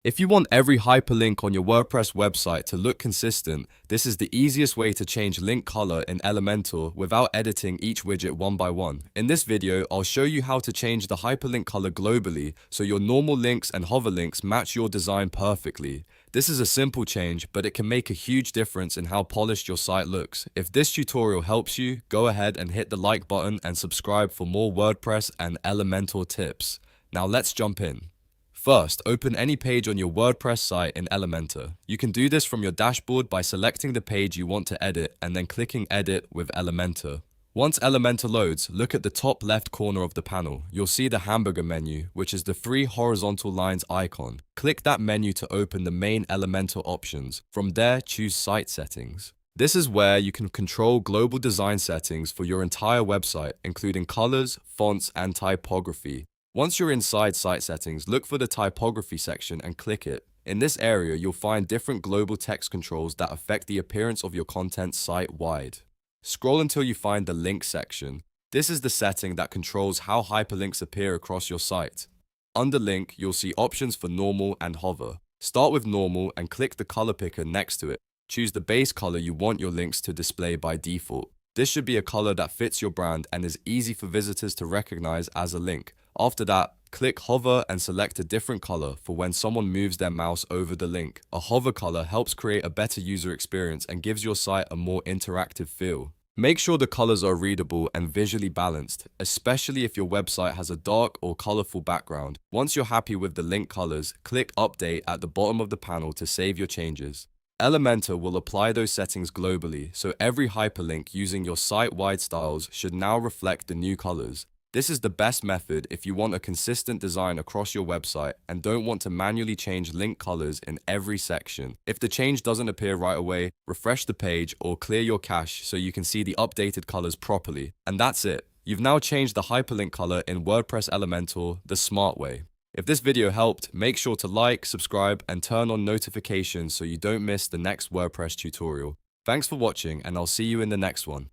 If you want every hyperlink on your WordPress website to look consistent, this is the easiest way to change link color in Elementor without editing each widget one by one. In this video, I'll show you how to change the hyperlink color globally so your normal links and hover links match your design perfectly. This is a simple change, but it can make a huge difference in how polished your site looks. If this tutorial helps you, go ahead and hit the like button and subscribe for more WordPress and Elementor tips. Now let's jump in. First, open any page on your WordPress site in Elementor. You can do this from your dashboard by selecting the page you want to edit and then clicking Edit with Elementor. Once Elementor loads, look at the top left corner of the panel. You'll see the hamburger menu, which is the three horizontal lines icon. Click that menu to open the main Elementor options. From there, choose Site Settings. This is where you can control global design settings for your entire website, including colors, fonts, and typography. Once you're inside Site Settings, look for the Typography section and click it. In this area, you'll find different global text controls that affect the appearance of your content site-wide. Scroll until you find the Link section. This is the setting that controls how hyperlinks appear across your site. Under Link, you'll see options for normal and hover. Start with normal and click the color picker next to it. Choose the base color you want your links to display by default. This should be a color that fits your brand and is easy for visitors to recognize as a link. After that, click hover and select a different color for when someone moves their mouse over the link. A hover color helps create a better user experience and gives your site a more interactive feel. Make sure the colors are readable and visually balanced, especially if your website has a dark or colorful background. Once you're happy with the link colors, click Update at the bottom of the panel to save your changes. Elementor will apply those settings globally, so every hyperlink using your site-wide styles should now reflect the new colors. This is the best method if you want a consistent design across your website and don't want to manually change link colors in every section. If the change doesn't appear right away, refresh the page or clear your cache so you can see the updated colors properly. And that's it. You've now changed the hyperlink color in WordPress Elementor the smart way. If this video helped, make sure to like, subscribe, and turn on notifications so you don't miss the next WordPress tutorial. Thanks for watching, and I'll see you in the next one.